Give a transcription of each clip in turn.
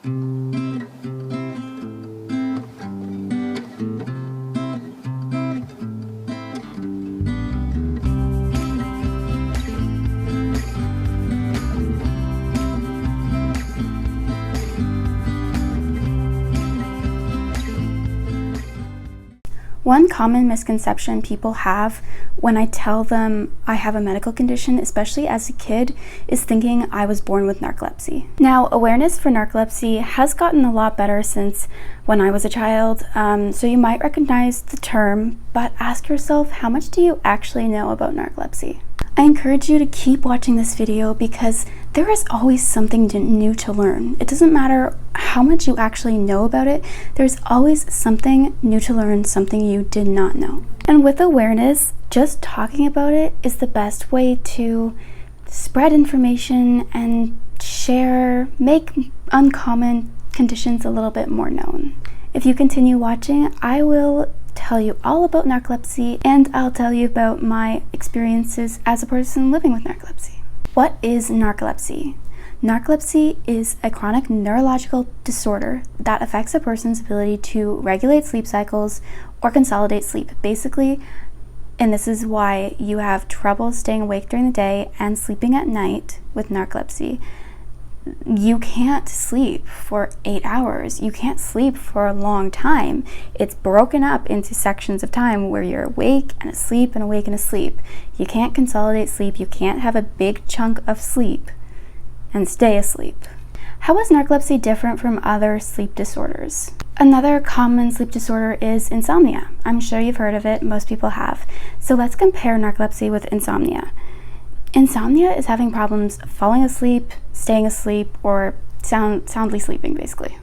One common misconception people have when I tell them I have a medical condition, especially as a kid, is thinking I was born with narcolepsy. Now, awareness for narcolepsy has gotten a lot better since when I was a child, so you might recognize the term, but ask yourself, how much do you actually know about narcolepsy? I encourage you to keep watching this video because there is always something new to learn. It doesn't matter how much you actually know about it, there's always something new to learn, something you did not know. And with awareness, just talking about it is the best way to spread information and make uncommon conditions a little bit more known. If you continue watching, I will tell you all about narcolepsy, and I'll tell you about my experiences as a person living with narcolepsy. What is narcolepsy? Narcolepsy is a chronic neurological disorder that affects a person's ability to regulate sleep cycles or consolidate sleep. Basically, and this is why you have trouble staying awake during the day and sleeping at night with narcolepsy. You can't sleep for 8 hours. You can't sleep for a long time. It's broken up into sections of time where you're awake and asleep and awake and asleep. You can't consolidate sleep. You can't have a big chunk of sleep and stay asleep. How is narcolepsy different from other sleep disorders? Another common sleep disorder is insomnia. I'm sure you've heard of it. Most people have. So let's compare narcolepsy with insomnia. Insomnia is having problems falling asleep, staying asleep, or soundly sleeping, basically.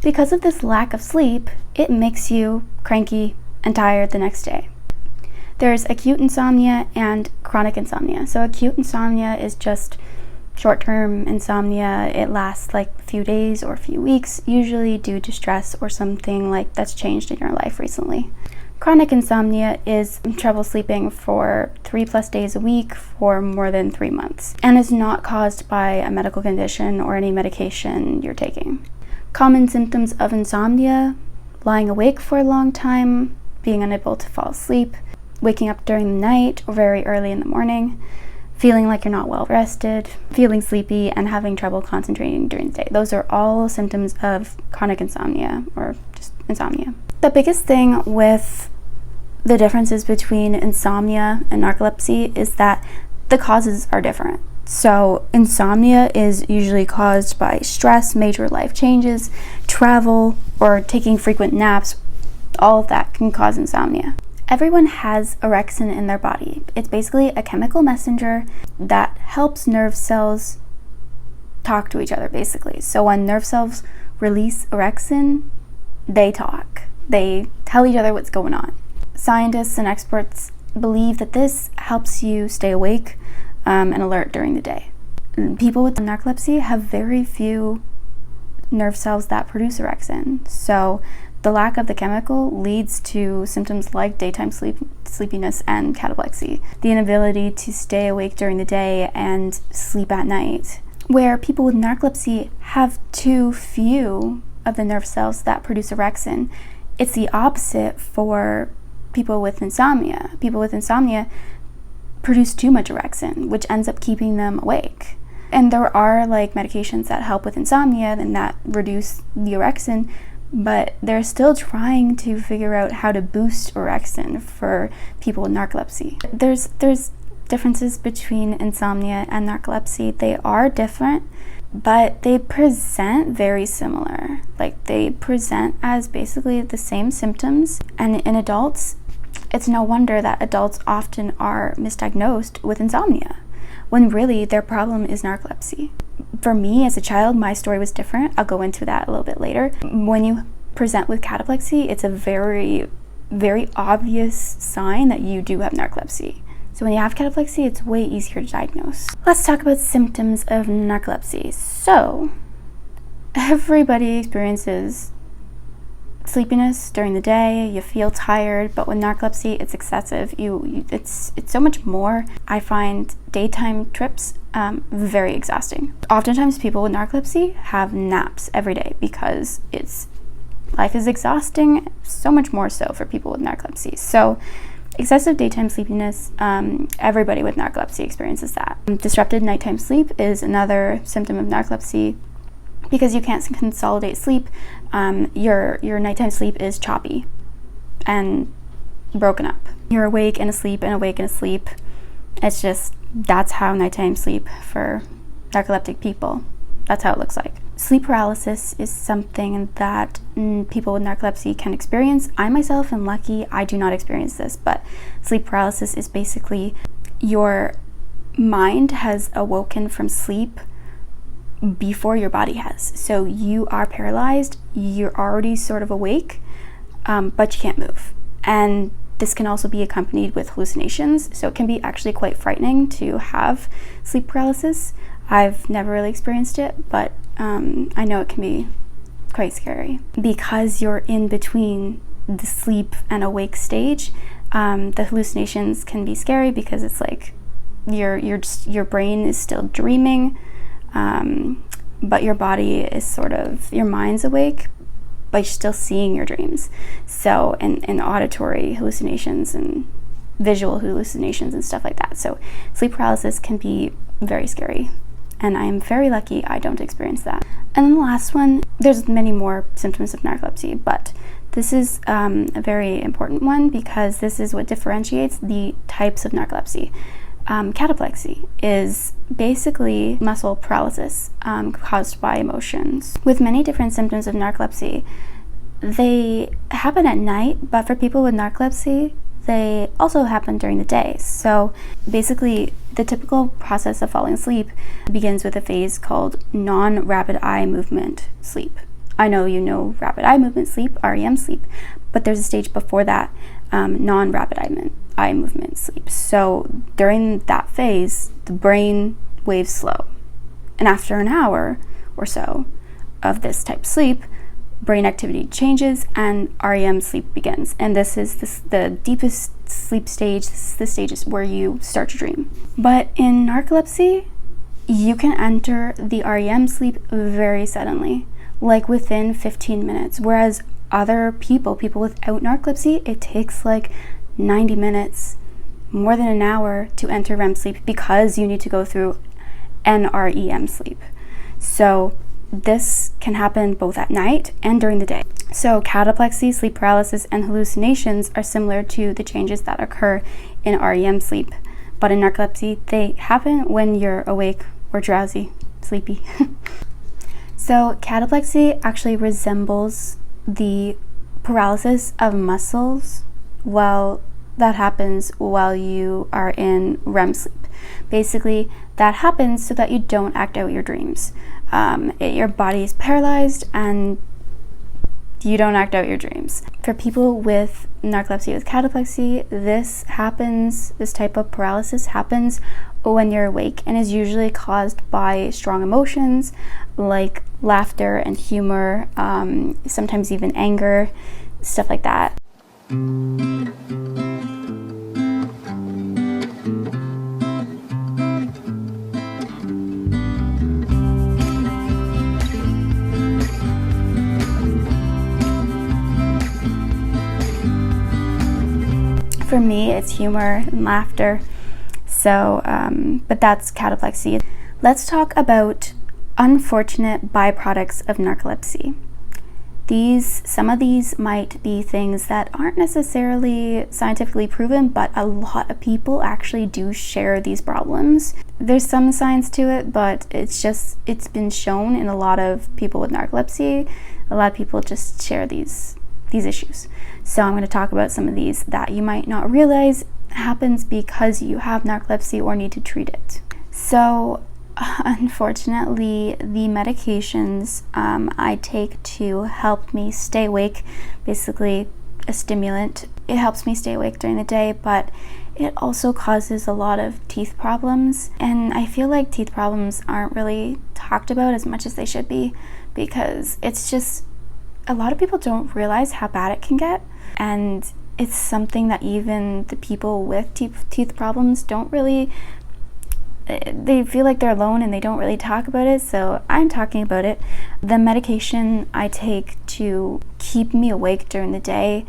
Because of this lack of sleep, it makes you cranky and tired the next day. There's acute insomnia and chronic insomnia. So acute insomnia is just short-term insomnia. It lasts like a few days or a few weeks, usually due to stress or something like that's changed in your life recently. Chronic insomnia is trouble sleeping for 3+ days a week for more than 3 months and is not caused by a medical condition or any medication you're taking. Common symptoms of insomnia: lying awake for a long time, being unable to fall asleep, waking up during the night or very early in the morning, feeling like you're not well rested, feeling sleepy, and having trouble concentrating during the day. Those are all symptoms of chronic insomnia or just insomnia. The biggest thing with the differences between insomnia and narcolepsy is that the causes are different. So insomnia is usually caused by stress, major life changes, travel, or taking frequent naps. All of that can cause insomnia. Everyone has orexin in their body. It's basically a chemical messenger that helps nerve cells talk to each other, basically. So when nerve cells release orexin, they talk. They tell each other what's going on. Scientists and experts believe that this helps you stay awake and alert during the day. People with narcolepsy have very few nerve cells that produce orexin, so the lack of the chemical leads to symptoms like daytime sleepiness and cataplexy, the inability to stay awake during the day and sleep at night. Where people with narcolepsy have too few of the nerve cells that produce orexin, it's the opposite for people with insomnia. People with insomnia produce too much orexin, which ends up keeping them awake. And there are like medications that help with insomnia and that reduce the orexin, but they're still trying to figure out how to boost orexin for people with narcolepsy. There's differences between insomnia and narcolepsy. They are different, but they present very similar. Like, they present as basically the same symptoms, and in adults, it's no wonder that adults often are misdiagnosed with insomnia, when really their problem is narcolepsy. For me, as a child, my story was different. I'll go into that a little bit later. When you present with cataplexy, it's a very, very obvious sign that you do have narcolepsy. So when you have cataplexy, it's way easier to diagnose. Let's talk about symptoms of narcolepsy. So, everybody experiences sleepiness during the day, you feel tired, but with narcolepsy, it's excessive. It's so much more. I find daytime trips very exhausting. Oftentimes, people with narcolepsy have naps every day because life is exhausting, so much more so for people with narcolepsy. So excessive daytime sleepiness, everybody with narcolepsy experiences that. Disrupted nighttime sleep is another symptom of narcolepsy. Because you can't consolidate sleep, your nighttime sleep is choppy and broken up. You're awake and asleep and awake and asleep. That's how nighttime sleep for narcoleptic people, that's how it looks like. Sleep paralysis is something that people with narcolepsy can experience. I myself am lucky, I do not experience this, but sleep paralysis is basically your mind has awoken from sleep before your body has. So you are paralyzed, you're already sort of awake, but you can't move. And this can also be accompanied with hallucinations, so it can be actually quite frightening to have sleep paralysis. I've never really experienced it, but I know it can be quite scary. Because you're in between the sleep and awake stage, the hallucinations can be scary because it's like your brain is still dreaming, but your body is your mind's awake, but you're still seeing your dreams. So, and auditory hallucinations and visual hallucinations and stuff like that. So sleep paralysis can be very scary. And I am very lucky I don't experience that. And then the last one, there's many more symptoms of narcolepsy, but this is a very important one because this is what differentiates the types of narcolepsy. Cataplexy is basically muscle paralysis caused by emotions. With many different symptoms of narcolepsy, they happen at night, but for people with narcolepsy, they also happen during the day. So basically, the typical process of falling asleep begins with a phase called non-rapid eye movement sleep. I know you know rapid eye movement sleep, REM sleep, but there's a stage before that, non-rapid eye movement sleep. So during that phase, the brain waves slow. And after an hour or so of this type of sleep, brain activity changes and REM sleep begins. And this is the deepest sleep stage. This is the stages where you start to dream. But in narcolepsy, you can enter the REM sleep very suddenly, like within 15 minutes. Whereas other people without narcolepsy, it takes like 90 minutes, more than an hour to enter REM sleep because you need to go through NREM sleep. So this can happen both at night and during the day. So cataplexy, sleep paralysis, and hallucinations are similar to the changes that occur in REM sleep. But in narcolepsy, they happen when you're awake or drowsy, sleepy. So cataplexy actually resembles the paralysis of muscles. Well, that happens while you are in REM sleep. Basically, that happens so that you don't act out your dreams. Your body is paralyzed and you don't act out your dreams. For people with narcolepsy with cataplexy, this type of paralysis happens when you're awake and is usually caused by strong emotions like laughter and humor, sometimes even anger, stuff like that. For me, it's humor and laughter. So, but that's cataplexy. Let's talk about unfortunate byproducts of narcolepsy. Some of these might be things that aren't necessarily scientifically proven, but a lot of people actually do share these problems. There's some science to it, but it's been shown in a lot of people with narcolepsy. A lot of people just share these issues. So I'm going to talk about some of these that you might not realize happens because you have narcolepsy or need to treat it. So unfortunately, the medications I take to help me stay awake, basically a stimulant, it helps me stay awake during the day, but it also causes a lot of teeth problems. And I feel like teeth problems aren't really talked about as much as they should be because it's just a lot of people don't realize how bad it can get, and it's something that even the people with teeth problems don't really, they feel like they're alone and they don't really talk about it, so I'm talking about it. The medication I take to keep me awake during the day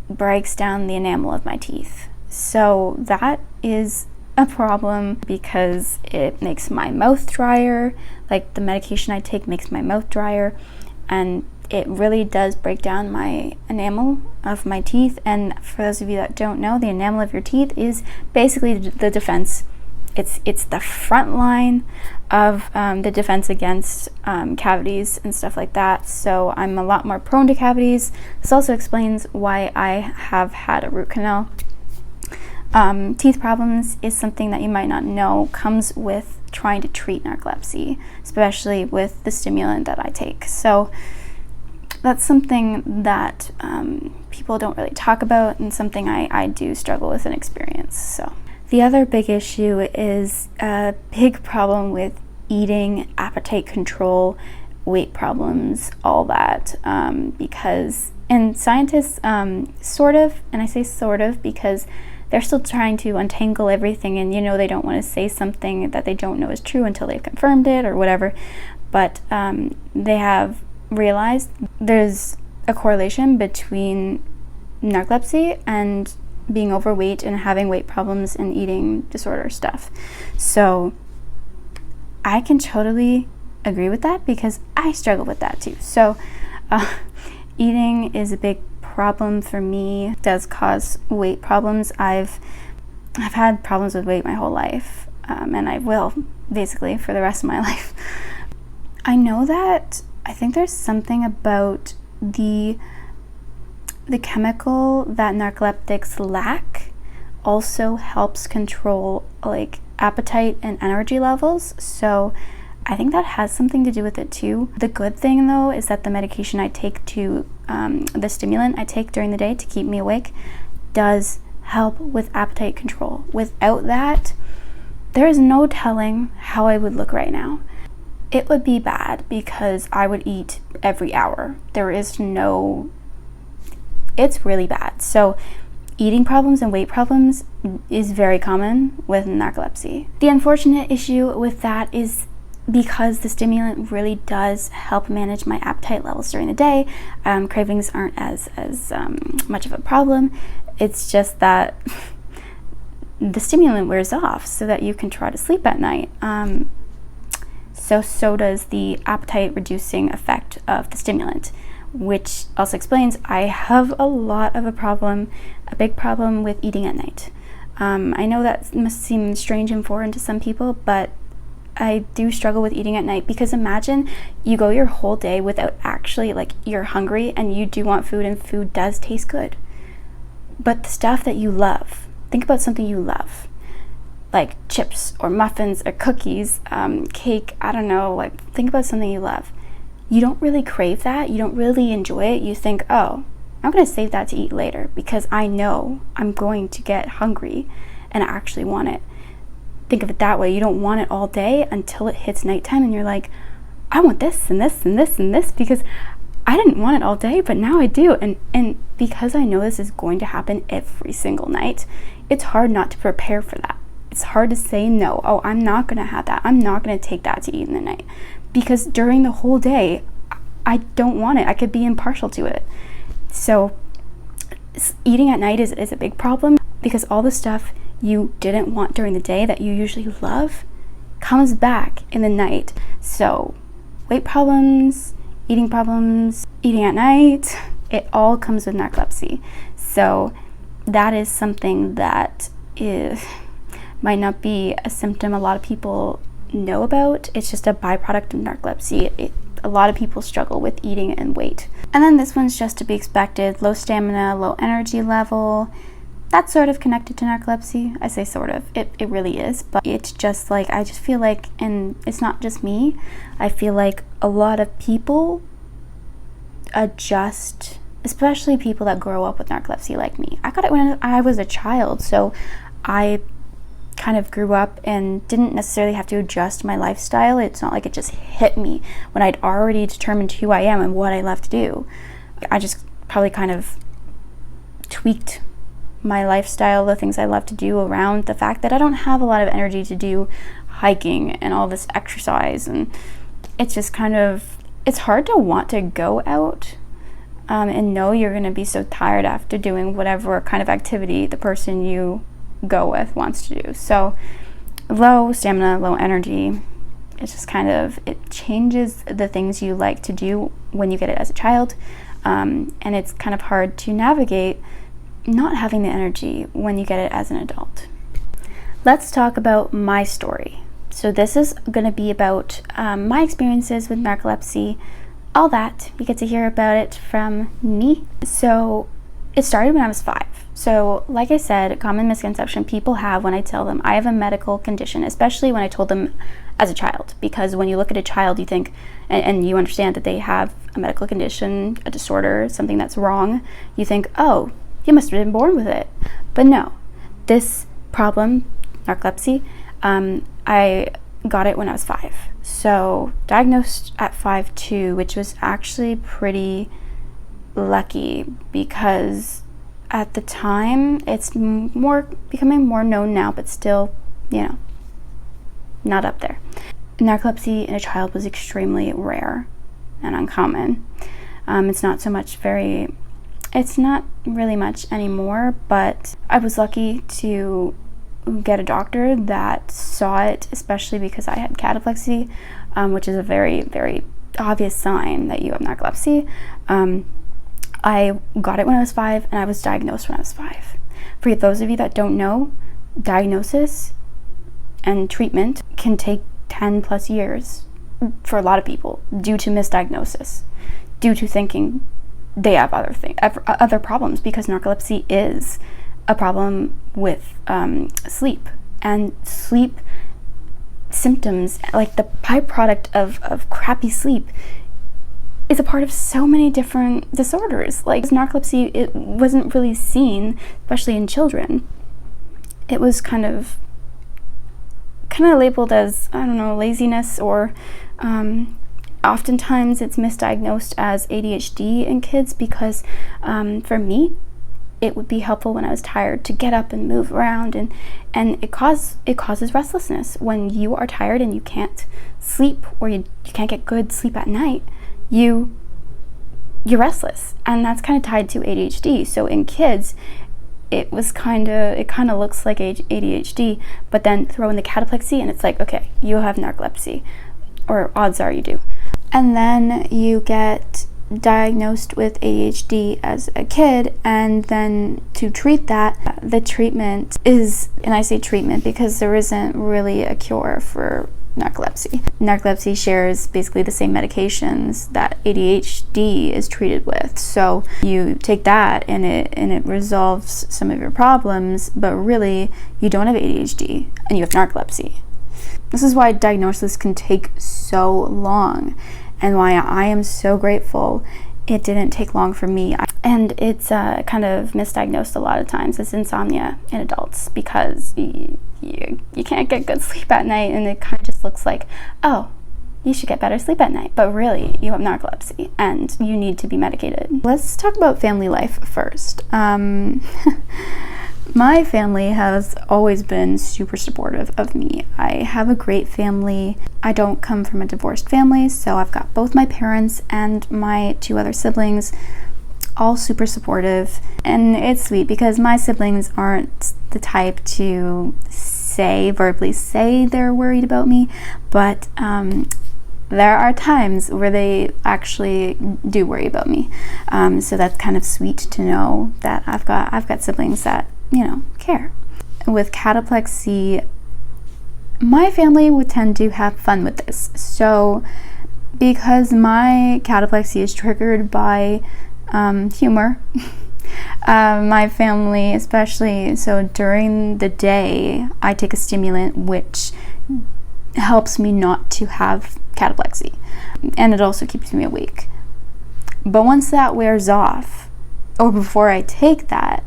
breaks down the enamel of my teeth. So that is a problem because it makes my mouth drier. Like, the medication I take makes my mouth drier, and it really does break down my enamel of my teeth. And for those of you that don't know, the enamel of your teeth is basically the defense. It's the front line of the defense against cavities and stuff like that. So I'm a lot more prone to cavities. This also explains why I have had a root canal. Teeth problems is something that you might not know comes with trying to treat narcolepsy, especially with the stimulant that I take. So that's something that people don't really talk about, and something I do struggle with and experience. So the other big issue is a big problem with eating, appetite control, weight problems, all that, because, and scientists sort of, and I say sort of because they're still trying to untangle everything, and they don't want to say something that they don't know is true until they've confirmed it or whatever, but they have realized there's a correlation between narcolepsy and being overweight and having weight problems and eating disorder stuff. So I can totally agree with that because I struggle with that too. So eating is a big problem for me. It does cause weight problems. I've had problems with weight my whole life, and I will basically for the rest of my life. I know that I think there's something about the chemical that narcoleptics lack also helps control like appetite and energy levels. So I think that has something to do with it too. The good thing though is that the medication I take the stimulant I take during the day to keep me awake does help with appetite control. Without that, there is no telling how I would look right now. It would be bad because I would eat every hour. It's really bad. So eating problems and weight problems is very common with narcolepsy. The unfortunate issue with that is because the stimulant really does help manage my appetite levels during the day, cravings aren't as much of a problem. It's just that the stimulant wears off so that you can try to sleep at night. So does the appetite reducing effect of the stimulant, which also explains I have a big problem with eating at night. I know that must seem strange and foreign to some people, but I do struggle with eating at night because imagine you go your whole day without actually, like, you're hungry and you do want food and food does taste good. But the stuff that you love, think about something you love, like chips or muffins or cookies, cake, I don't know, like think about something you love. You don't really crave that, you don't really enjoy it. You think, oh, I'm gonna save that to eat later because I know I'm going to get hungry and actually want it. Think of it that way. You don't want it all day until it hits nighttime and you're like, I want this and this and this and this because I didn't want it all day, but now I do. And because I know this is going to happen every single night, it's hard not to prepare for that. It's hard to say no. Oh, I'm not gonna have that. I'm not gonna take that to eat in the night. Because during the whole day, I don't want it. I could be impartial to it. So eating at night is a big problem because all the stuff you didn't want during the day that you usually love comes back in the night. So weight problems, eating at night, it all comes with narcolepsy. So that is something that might not be a symptom a lot of people know about. It's just a byproduct of narcolepsy. A lot of people struggle with eating and weight. And then this one's just to be expected: low stamina, low energy level. That's sort of connected to narcolepsy. I say sort of, it really is, but it's just like, I just feel like, and it's not just me, I feel like a lot of people adjust, especially people that grow up with narcolepsy like me. I got it when I was a child, so I kind of grew up and didn't necessarily have to adjust my lifestyle. It's not like it just hit me when I'd already determined who I am and what I love to do. I just probably kind of tweaked my lifestyle, the things I love to do, around the fact that I don't have a lot of energy to do hiking and all this exercise, and it's just kind of, it's hard to want to go out and know you're going to be so tired after doing whatever kind of activity the person you go with wants to do. So low stamina, low energy, it's just kind of, it changes the things you like to do when you get it as a child, and it's kind of hard to navigate not having the energy when you get it as an adult. Let's talk about my story. So this is going to be about my experiences with narcolepsy, all that. You get to hear about it from me. So it started when I was 5. So like I said, a common misconception people have when I tell them I have a medical condition, especially when I told them as a child, because when you look at a child, you think, and you understand that they have a medical condition, a disorder, something that's wrong, you think, oh, you must have been born with it. But no, this problem, narcolepsy, I got it when I was 5. So diagnosed at 5 too, which was actually pretty lucky, because at the time, it's becoming more known now, but still, you know, not up there. Narcolepsy in a child was extremely rare and uncommon. It's not really much anymore, but I was lucky to get a doctor that saw it, especially because I had cataplexy, which is a very, very obvious sign that you have narcolepsy. I got it when I was 5, and I was diagnosed when I was 5. For those of you that don't know, diagnosis and treatment can take 10 plus years for a lot of people due to misdiagnosis, due to thinking they have other problems, because narcolepsy is a problem with sleep, and sleep symptoms, like the byproduct of crappy sleep, is a part of so many different disorders. Like narcolepsy, it wasn't really seen, especially in children. It was kind of labeled as, I don't know, laziness, or oftentimes it's misdiagnosed as ADHD in kids, because for me, it would be helpful when I was tired to get up and move around, and it causes restlessness. When you are tired and you can't sleep, or you can't get good sleep at night, you're restless, and that's kind of tied to ADHD. So in kids, it kind of looks like ADHD, but then throw in the cataplexy and it's like, okay, you have narcolepsy, or odds are you do. And then you get diagnosed with ADHD as a kid, and then to treat that, the treatment is, and I say treatment because there isn't really a cure for narcolepsy. Narcolepsy shares basically the same medications that ADHD is treated with. So you take that and it resolves some of your problems, but really you don't have ADHD and you have narcolepsy. This is why diagnosis can take so long, and why I am so grateful it didn't take long for me. And it's kind of misdiagnosed a lot of times as insomnia in adults, because you can't get good sleep at night, and it kind of just looks like, oh, you should get better sleep at night, but really you have narcolepsy and you need to be medicated. Let's talk about family life first. My family has always been super supportive of me. I have a great family. I don't come from a divorced family, so I've got both my parents and my 2 other siblings, all super supportive. And it's sweet because my siblings aren't the type to verbally say they're worried about me, but there are times where they actually do worry about me. So that's kind of sweet to know that I've got siblings that, you know, care. With cataplexy, my family would tend to have fun with this. So because my cataplexy is triggered by humor, my family, especially, so during the day, I take a stimulant which helps me not to have cataplexy, and it also keeps me awake. But once that wears off, or before I take that,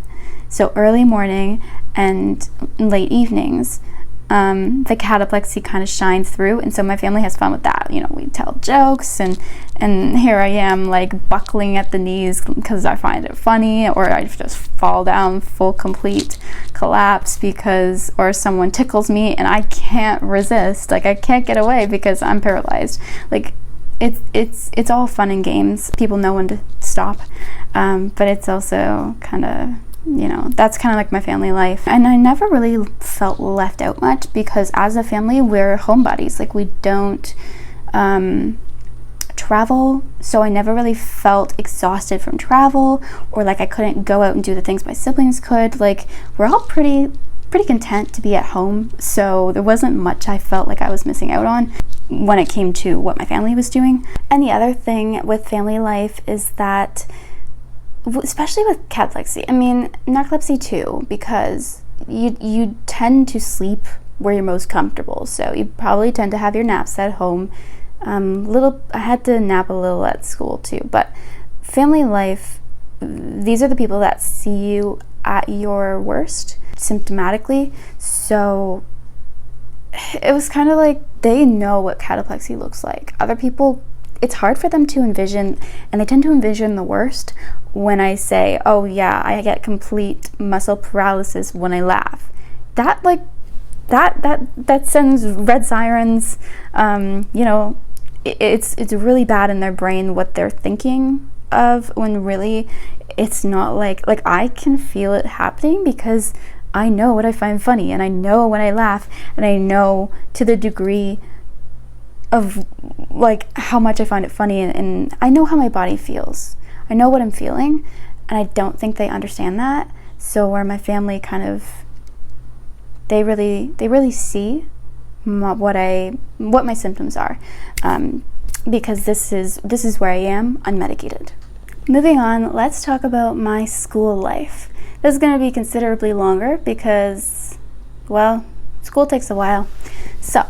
so early morning and late evenings, the cataplexy kind of shines through, and so my family has fun with that. You know, we tell jokes, and here I am like buckling at the knees because I find it funny, or I just fall down full complete collapse because, or someone tickles me and I can't resist, like I can't get away because I'm paralyzed. Like it's all fun and games. People know when to stop, but it's also kind of, you know, that's kind of like my family life. And I never really felt left out much because as a family, we're homebodies. Like we don't travel, so I never really felt exhausted from travel, or like I couldn't go out and do the things my siblings could. Like we're all pretty content to be at home, so there wasn't much I felt like I was missing out on when it came to what my family was doing. And the other thing with family life is that, especially with cataplexy, I mean narcolepsy too, because you tend to sleep where you're most comfortable, so you probably tend to have your naps at home. I had to nap a little at school too, but family life, these are the people that see you at your worst symptomatically, so it was kind of like they know what cataplexy looks like. Other people, it's hard for them to envision, and they tend to envision the worst when I say, oh yeah, I get complete muscle paralysis when I laugh. That sends red sirens. You know, it's really bad in their brain what they're thinking of, when really it's not like I can feel it happening because I know what I find funny, and I know when I laugh, and I know to the degree of like how much I find it funny, and I know how my body feels. I know what I'm feeling, and I don't think they understand that. So where my family kind of, they really see what my symptoms are, because this is where I am unmedicated. Moving on, let's talk about my school life. This is going to be considerably longer because, well, school takes a while. So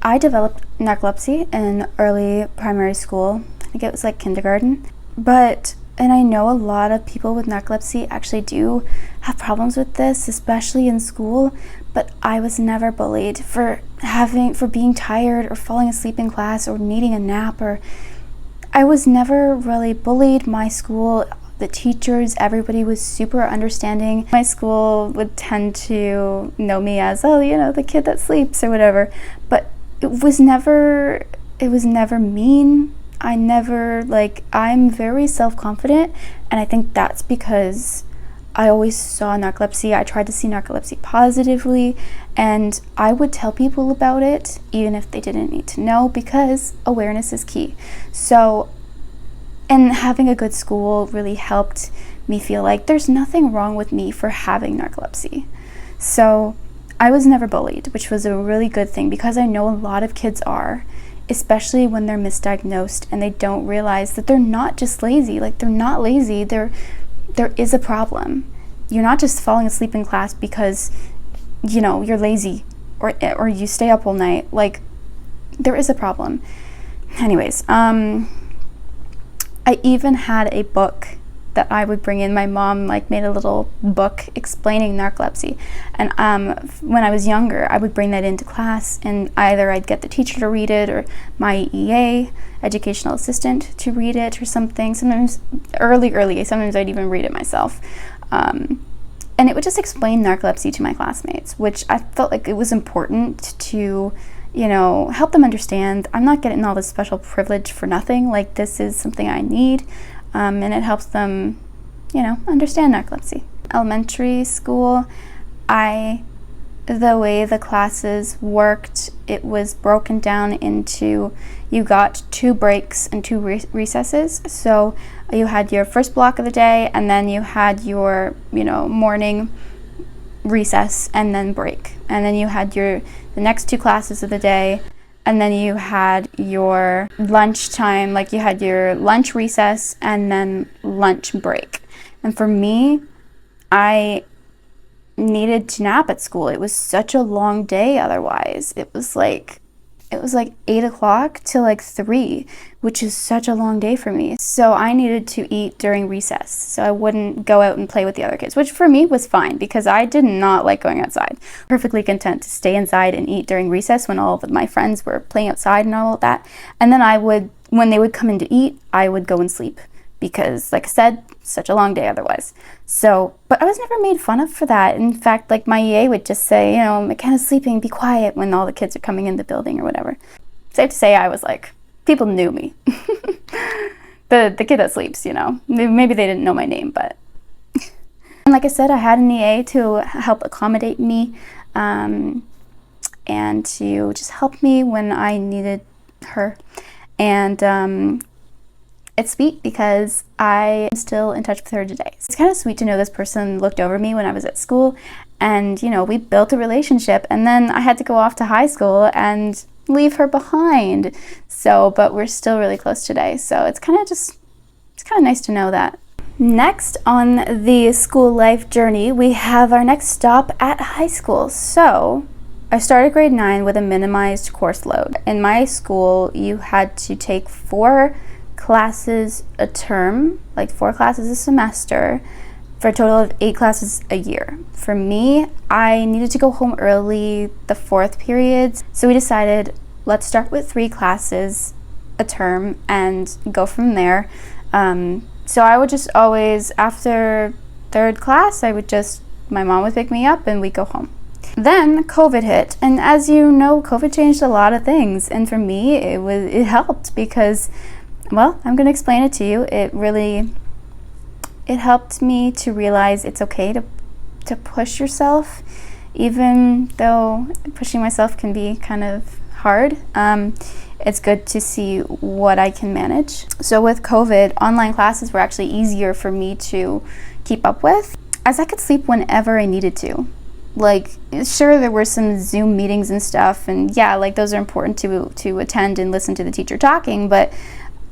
I developed narcolepsy in early primary school. I think it was like kindergarten. And I know a lot of people with narcolepsy actually do have problems with this, especially in school, but I was never bullied for being tired or falling asleep in class or needing a nap, or I was never really bullied. My school, the teachers, everybody was super understanding. My school would tend to know me as, oh, you know, the kid that sleeps or whatever, but it was never mean. I'm very self-confident, and I think that's because I always saw narcolepsy. I tried to see narcolepsy positively, and I would tell people about it even if they didn't need to know, because awareness is key. So, and having a good school really helped me feel like there's nothing wrong with me for having narcolepsy. So I was never bullied, which was a really good thing, because I know a lot of kids are, especially when they're misdiagnosed and they don't realize that they're not just lazy. Like, they're not lazy. There is a problem. You're not just falling asleep in class because, you know, you're lazy or you stay up all night. Like, there is a problem. Anyways, I even had a book that I would bring in. My mom made a little book explaining narcolepsy, and when I was younger, I would bring that into class, and either I'd get the teacher to read it, or my EA, educational assistant, to read it or something. Sometimes sometimes I'd even read it myself, and it would just explain narcolepsy to my classmates, which I felt like it was important to, you know, help them understand. I'm not getting all this special privilege for nothing. Like, this is something I need. And it helps them, you know, understand narcolepsy. Elementary school, the way the classes worked, it was broken down into, you got 2 breaks and 2 recesses. So you had your first block of the day, and then you had your, you know, morning recess and then break. And then you had the next 2 classes of the day. And then you had your lunch time, like you had your lunch recess and then lunch break. And for me, I needed to nap at school. It was such a long day otherwise. It was like it was like 8 o'clock till like 3, which is such a long day for me. So I needed to eat during recess, so I wouldn't go out and play with the other kids, which for me was fine because I did not like going outside. Perfectly content to stay inside and eat during recess when all of my friends were playing outside and all of that. And then I would, when they would come in to eat, I would go and sleep because, like I said, such a long day otherwise. So, but I was never made fun of for that. In fact, like my EA would just say, you know, McKenna's sleeping, be quiet, when all the kids are coming in the building or whatever. Safe to say, I was like, people knew me. the kid that sleeps, you know, maybe they didn't know my name, but. And like I said, I had an EA to help accommodate me and to just help me when I needed her. And it's sweet because I am still in touch with her today. It's kind of sweet to know this person looked over me when I was at school, and you know, we built a relationship, and then I had to go off to high school and leave her behind. So, but we're still really close today. So it's kind of nice to know that. Next on the school life journey, we have our next stop at high school. So I started grade 9 with a minimized course load. In my school, you had to take 4 classes a term, like 4 classes a semester, for a total of 8 classes a year. For me, I needed to go home early the 4th period, so we decided let's start with 3 classes a term and go from there. So I would just always, after 3rd class, my mom would pick me up and we'd go home. Then COVID hit, and as you know, COVID changed a lot of things, and for me, it helped because, well, I'm going to explain it to you. It helped me to realize it's okay to push yourself, even though pushing myself can be kind of hard. It's good to see what I can manage. So with COVID, online classes were actually easier for me to keep up with, as I could sleep whenever I needed to. Like, sure, there were some Zoom meetings and stuff, and yeah, like those are important to attend and listen to the teacher talking, but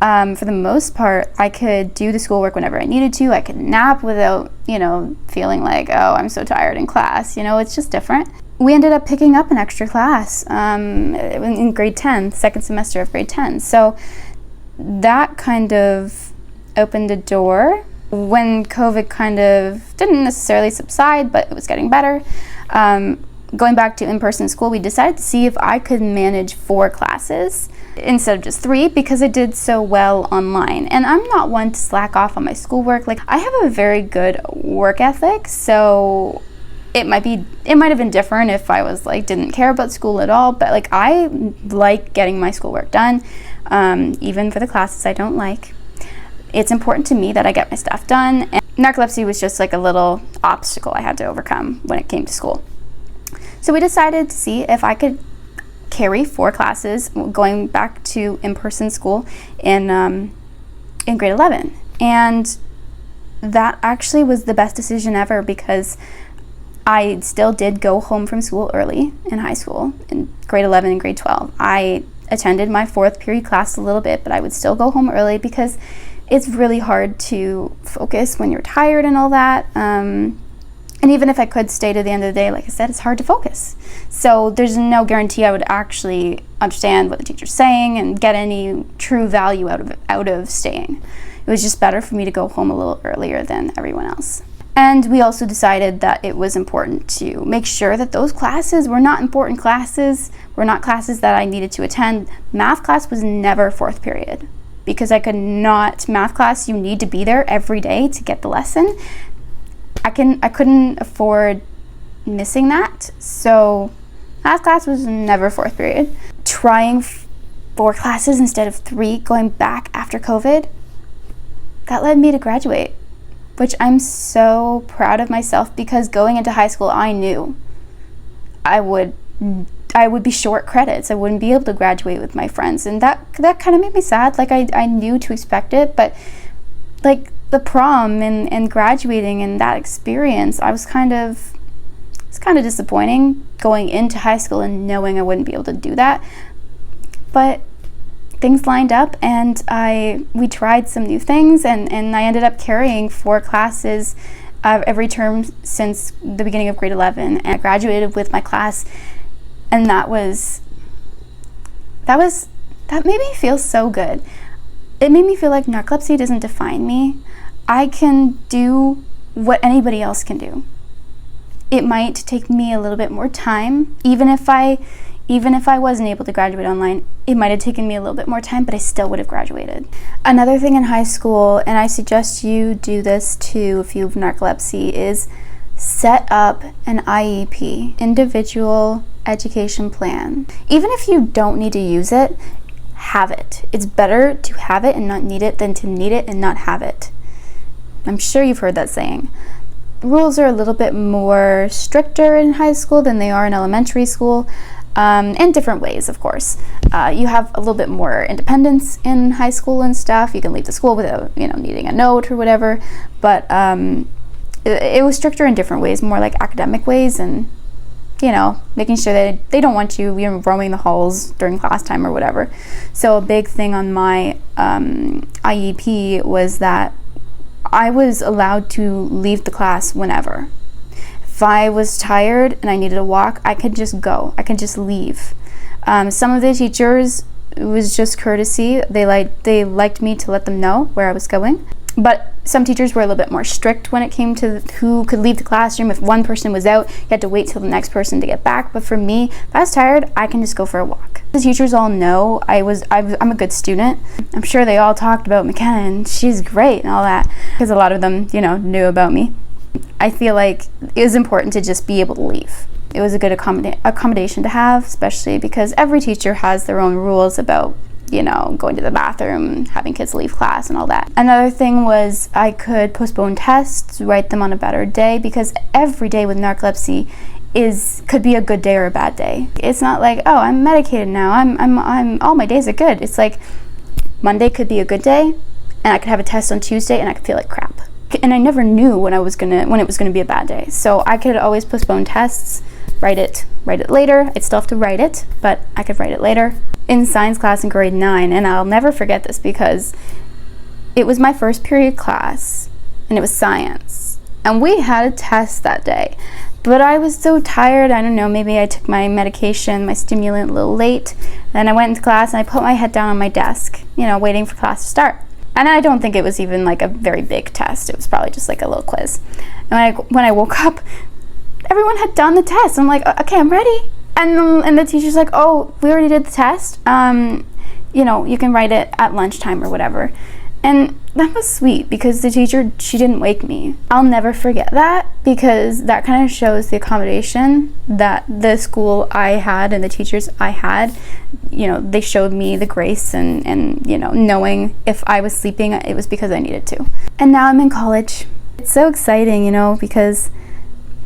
for the most part, I could do the schoolwork whenever I needed to. I could nap without, you know, feeling like, oh, I'm so tired in class. You know, it's just different. We ended up picking up an extra class in grade 10, second semester of grade 10. So that kind of opened a door. When COVID kind of didn't necessarily subside, but it was getting better, going back to in-person school, we decided to see if I could manage 4 classes instead of just 3 because I did so well online. And I'm not one to slack off on my schoolwork. Like, I have a very good work ethic, so it might have been different if I was like didn't care about school at all, but like I like getting my schoolwork done, even for the classes I don't like. It's important to me that I get my stuff done, and narcolepsy was just like a little obstacle I had to overcome when it came to school. So we decided to see if I could carry 4 classes going back to in-person school in grade 11. And that actually was the best decision ever because I still did go home from school early in high school, in grade 11 and grade 12. I attended my 4th period class a little bit, but I would still go home early because it's really hard to focus when you're tired and all that. And even if I could stay to the end of the day, like I said, it's hard to focus. So there's no guarantee I would actually understand what the teacher's saying and get any true value out of staying. It was just better for me to go home a little earlier than everyone else. And we also decided that it was important to make sure that those classes were not important classes, were not classes that I needed to attend. Math class was never 4th period because I could not, math class, you need to be there every day to get the lesson. I couldn't afford missing that, so math class was never 4th period. Trying 4 classes instead of 3 going back after COVID, that led me to graduate, which I'm so proud of myself because going into high school, I knew I would be short credits. I wouldn't be able to graduate with my friends, and that kind of made me sad. Like I knew to expect it, but like the prom and graduating and that experience, it's kind of disappointing going into high school and knowing I wouldn't be able to do that. But things lined up, and we tried some new things, and I ended up carrying 4 classes every term since the beginning of grade 11, and I graduated with my class, and that was That made me feel so good. It made me feel like narcolepsy doesn't define me. I can do what anybody else can do. It might take me a little bit more time, even if I wasn't able to graduate online, it might have taken me a little bit more time, but I still would have graduated. Another thing in high school, and I suggest you do this too if you have narcolepsy, is set up an IEP, individual education plan. Even if you don't need to use it, have it. It's better to have it and not need it than to need it and not have it. I'm sure you've heard that saying. Rules are a little bit more stricter in high school than they are in elementary school. In different ways, of course. You have a little bit more independence in high school and stuff. You can leave the school without, needing a note or whatever. But it was stricter in different ways, more like academic ways, and making sure that they don't want you, roaming the halls during class time or whatever. So a big thing on my IEP was that I was allowed to leave the class whenever. If I was tired and I needed a walk, I could just go. I could just leave. Some of the teachers, it was just courtesy. They liked me to let them know where I was going. But some teachers were a little bit more strict when it came to who could leave the classroom. If one person was out, you had to wait till the next person to get back. But for me, if I was tired, I can just go for a walk. The teachers all know I'm a good student. I'm sure they all talked about McKenna and she's great and all that, because a lot of them, knew about me. I feel like it was important to just be able to leave. It was a good accommodation to have, especially because every teacher has their own rules about going to the bathroom, having kids leave class and all that. Another thing was I could postpone tests, write them on a better day, because every day with narcolepsy could be a good day or a bad day. It's not like, oh, I'm medicated now, I'm all my days are good. It's like Monday could be a good day and I could have a test on Tuesday and I could feel like crap. And I never knew when it was gonna be a bad day. So I could always postpone tests, write it later. I'd still have to write it, but I could write it later. In science class in grade 9, and I'll never forget this because it was my first period class and it was science. And we had a test that day. But I was so tired, I don't know, maybe I took my medication, my stimulant a little late. Then I went into class and I put my head down on my desk, waiting for class to start. And I don't think it was even like a very big test. It was probably just like a little quiz. And when I woke up, everyone had done the test. I'm like, okay, I'm ready. And the teacher's like, oh, we already did the test. You can write it at lunchtime or whatever. And that was sweet because the teacher, she didn't wake me. I'll never forget that because that kind of shows the accommodation that the school I had and the teachers I had, they showed me the grace and knowing if I was sleeping, it was because I needed to. And now I'm in college. It's so exciting, because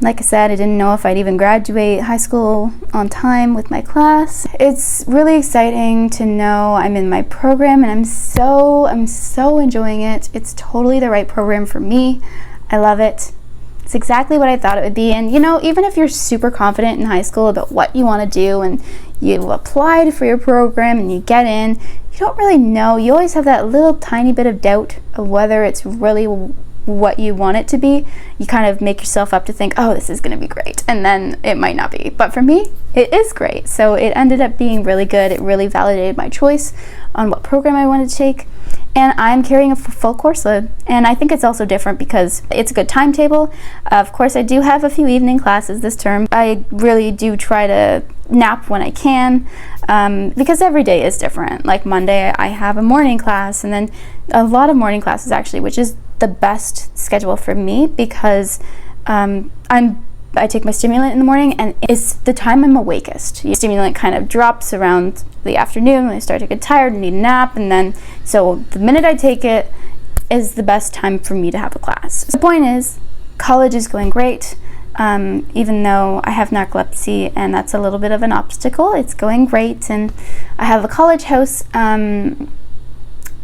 like I said, I didn't know if I'd even graduate high school on time with my class. It's really exciting to know I'm in my program and I'm so enjoying it. It's totally the right program for me. I love it. It's exactly what I thought it would be. And even if you're super confident in high school about what you want to do and you applied for your program and you get in, you don't really know. You always have that little tiny bit of doubt of whether it's really what you want it to be. You kind of make yourself up to think, oh, this is going to be great, and then it might not be. But for me, it is great. So it ended up being really good. It really validated my choice on what program I wanted to take, and I'm carrying a full course load. And I think it's also different because it's a good timetable. Of course, I do have a few evening classes this term. I really do try to nap when I can, because every day is different. Like Monday, I have a morning class, and then a lot of morning classes actually, which is the best schedule for me because I take my stimulant in the morning and it's the time I'm awakest. Your stimulant kind of drops around the afternoon when I start to get tired and need a nap, and then so the minute I take it is the best time for me to have a class. The point is, college is going great. Even though I have narcolepsy and that's a little bit of an obstacle, it's going great, and I have a college house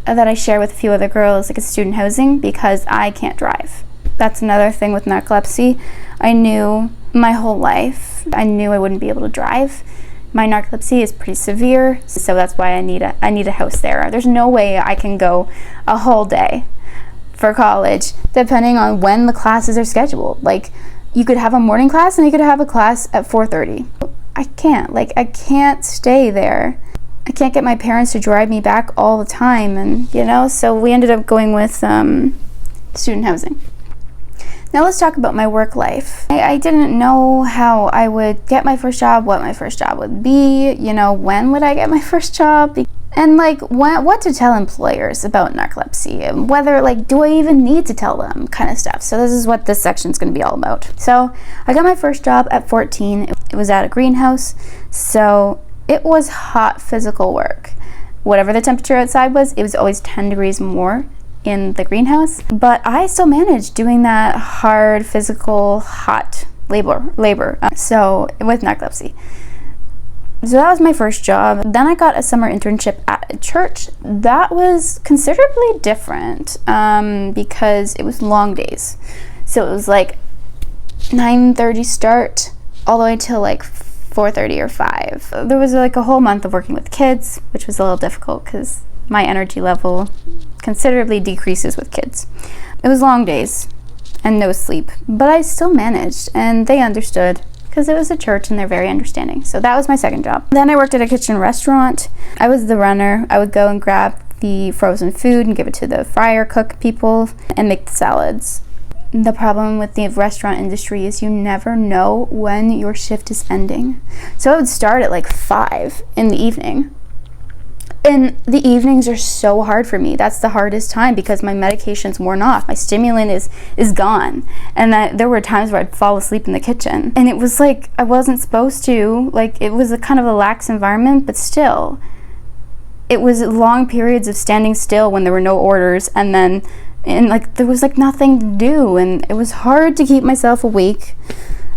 that I share with a few other girls, like a student housing, because I can't drive. That's another thing with narcolepsy. I knew my whole life, I knew I wouldn't be able to drive. My narcolepsy is pretty severe, so that's why I need a house there. There's no way I can go a whole day for college, depending on when the classes are scheduled. Like, you could have a morning class and you could have a class at 4:30. I can't stay there I can't get my parents to drive me back all the time, and so we ended up going with student housing. Now let's talk about my work life. I didn't know how I would get my first job, what my first job would be, when would I get my first job, and what to tell employers about narcolepsy, and whether do I even need to tell them, kind of stuff. So this is what this section is going to be all about. So I got my first job at 14. It was at a greenhouse, so it was hot physical work. Whatever the temperature outside was, it was always 10 degrees more in the greenhouse, but I still managed doing that hard physical hot labor so with narcolepsy. So that was my first job. Then I got a summer internship at a church. That was considerably different because it was long days. So it was 9:30 start all the way till 4:30 or 5. There was a whole month of working with kids, which was a little difficult because my energy level considerably decreases with kids. It was long days and no sleep, but I still managed, and they understood because it was a church and they're very understanding. So that was my second job. Then I worked at a kitchen restaurant. I was the runner. I would go and grab the frozen food and give it to the fryer cook people and make the salads. The problem with the restaurant industry is you never know when your shift is ending. So I would start at 5 in the evening. And the evenings are so hard for me. That's the hardest time because my medication's worn off. My stimulant is gone. And there were times where I'd fall asleep in the kitchen. And it was I wasn't supposed to. It was a kind of a lax environment, but still. It was long periods of standing still when there were no orders, and there was nothing to do, and it was hard to keep myself awake.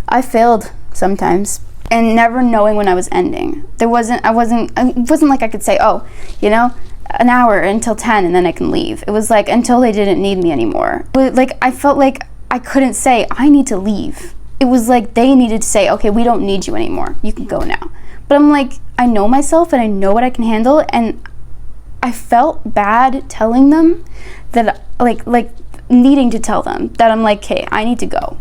I failed sometimes. And never knowing when I was ending. It wasn't like I could say, an hour until 10 and then I can leave. It was until they didn't need me anymore. But I felt like I couldn't say, I need to leave. It was they needed to say, okay, we don't need you anymore. You can go now. But I'm I know myself and I know what I can handle, and I felt bad telling them that, needing to tell them that I'm hey, I need to go.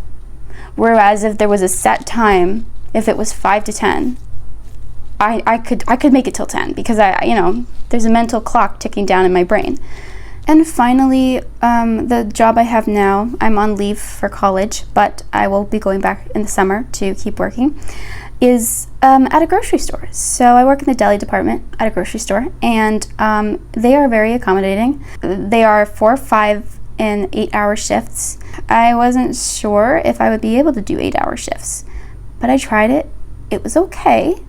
Whereas if there was a set time, if it was 5 to 10, I could make it till 10 because there's a mental clock ticking down in my brain. And finally, the job I have now, I'm on leave for college, but I will be going back in the summer to keep working, is at a grocery store. So I work in the deli department at a grocery store, and they are very accommodating. They are 4, 5, and 8-hour shifts. I wasn't sure if I would be able to do 8-hour shifts. But I tried it. It was okay.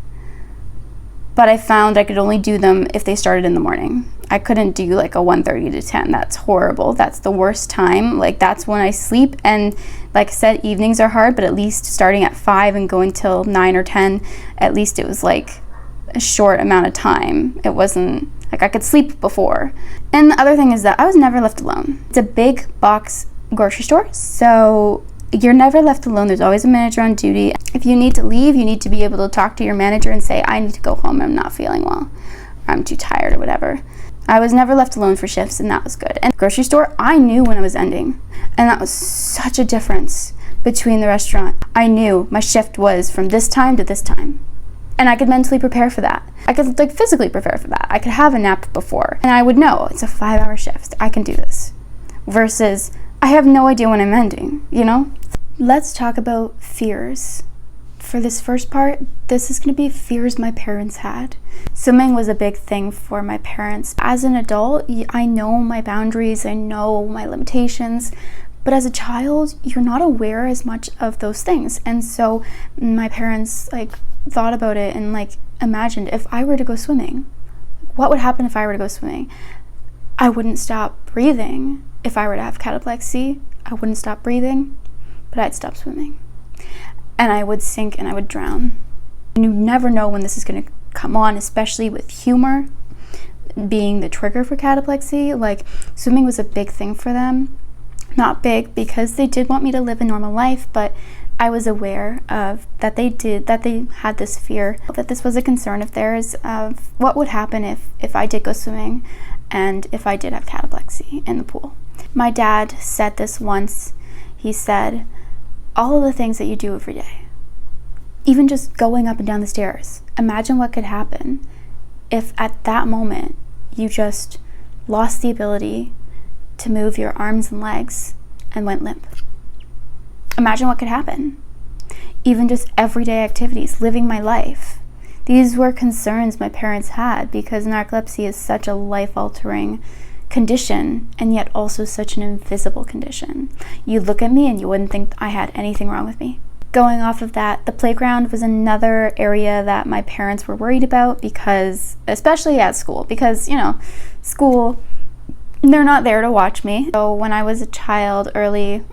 But I found I could only do them if they started in the morning. I couldn't do a 1:30 to 10. That's horrible. That's the worst time. That's when I sleep. And like I said, evenings are hard, but at least starting at 5 and going till 9 or 10, at least it was a short amount of time. It wasn't I could sleep before. And the other thing is that I was never left alone. It's a big box grocery store, so you're never left alone. There's always a manager on duty. If you need to leave, you need to be able to talk to your manager and say, I need to go home, I'm not feeling well, or I'm too tired or whatever. I was never left alone for shifts, and that was good. And grocery store, I knew when I was ending, and that was such a difference between the restaurant. I knew my shift was from this time to this time, and I could mentally prepare for that. I could physically prepare for that. I could have a nap before, and I would know it's a 5-hour shift. I can do this. Versus, I have no idea when I'm ending, Let's talk about fears. For this first part, this is going to be fears my parents had. Swimming was a big thing for my parents. As an adult, I know my boundaries, I know my limitations, but as a child, you're not aware as much of those things. And so my parents thought about it and imagined if I were to go swimming, what would happen if I were to go swimming? I wouldn't stop breathing. If I were to have cataplexy, I wouldn't stop breathing, but I'd stop swimming. And I would sink and I would drown. And you never know when this is going to come on, especially with humor being the trigger for cataplexy. Swimming was a big thing for them. Not big because they did want me to live a normal life, but I was aware of that they had this fear, that this was a concern of theirs of what would happen if I did go swimming and if I did have cataplexy in the pool. My dad said this once. He said, all of the things that you do every day, even just going up and down the stairs, imagine what could happen if at that moment you just lost the ability to move your arms and legs and went limp? Imagine what could happen. Even just everyday activities, living my life. These were concerns my parents had because narcolepsy is such a life-altering condition and yet also such an invisible condition. You look at me and you wouldn't think I had anything wrong with me. Going off of that, the playground was another area that my parents were worried about because, especially at school, because, school, they're not there to watch me. So when I was a child, early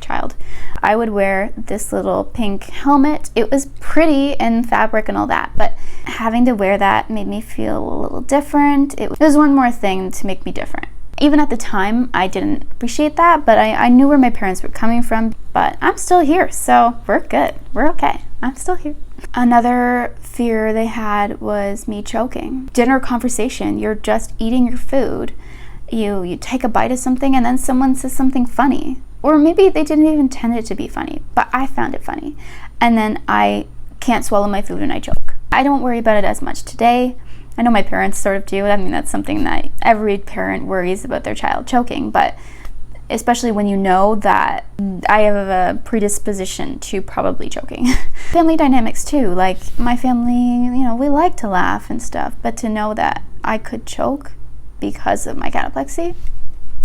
child, I would wear this little pink helmet. It was pretty and fabric and all that, but having to wear that made me feel a little different. It was one more thing to make me different. Even at the time, I didn't appreciate that, but I knew where my parents were coming from. But I'm still here, so we're good. We're okay. I'm still here. Another fear they had was me choking. Dinner conversation, you're just eating your food. You take a bite of something and then someone says something funny. Or maybe they didn't even intend it to be funny, but I found it funny. And then I can't swallow my food and I choke. I don't worry about it as much today. I know my parents sort of do. I mean, that's something that every parent worries about their child choking, but especially when you know that I have a predisposition to probably choking. Family dynamics too. Like my family, we like to laugh and stuff, but to know that I could choke because of my cataplexy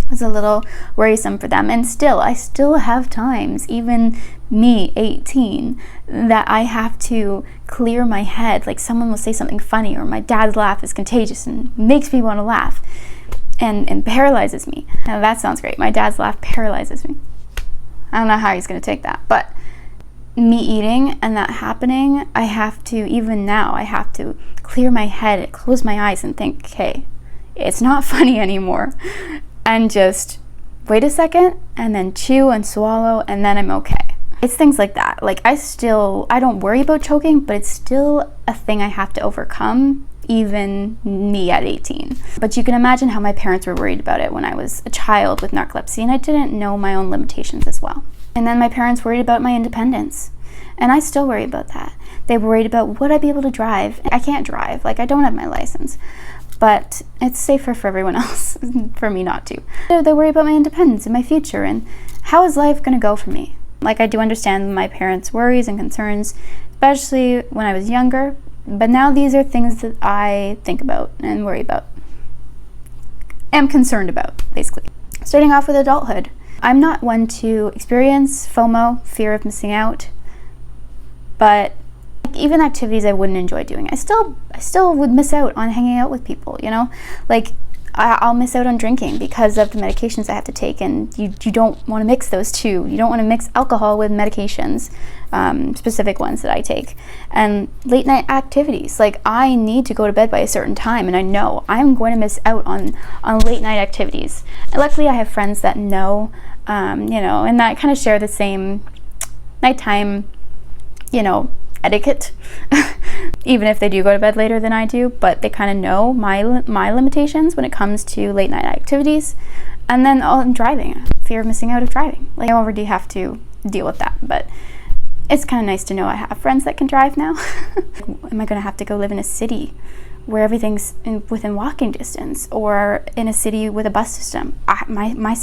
was a little worrisome for them. And I still have times, even me, 18, that I have to clear my head. Like someone will say something funny, or my dad's laugh is contagious and makes me want to laugh and paralyzes me. Now that sounds great. My dad's laugh paralyzes me. I don't know how he's going to take that, but me eating and that happening, even now, I have to clear my head, close my eyes and think, okay, it's not funny anymore. And just wait a second and then chew and swallow and then I'm okay. It's things like that. Like I don't worry about choking, but it's still a thing I have to overcome, even me at 18. But you can imagine how my parents were worried about it when I was a child with narcolepsy and I didn't know my own limitations as well. And then my parents worried about my independence. And I still worry about that. They worried about would I be able to drive? I can't drive, I don't have my license. But it's safer for everyone else, for me not to. They worry about my independence and my future and how is life gonna go for me? I do understand my parents' worries and concerns, especially when I was younger, but now these are things that I think about and worry about. Am concerned about, basically. Starting off with adulthood. I'm not one to experience FOMO, fear of missing out, but even activities I wouldn't enjoy doing, I still would miss out on hanging out with people, I'll miss out on drinking because of the medications I have to take, and you don't want to mix those two. You don't want to mix alcohol with medications, specific ones that I take. And late night activities, I need to go to bed by a certain time, and I know I'm going to miss out on late night activities. And luckily I have friends that know, and that kind of share the same nighttime, etiquette, even if they do go to bed later than I do, but they kind of know my limitations when it comes to late night activities. And then driving, fear of missing out of driving. I already have to deal with that, but it's kind of nice to know I have friends that can drive now. Am I going to have to go live in a city where everything's within walking distance, or in a city with a bus system? My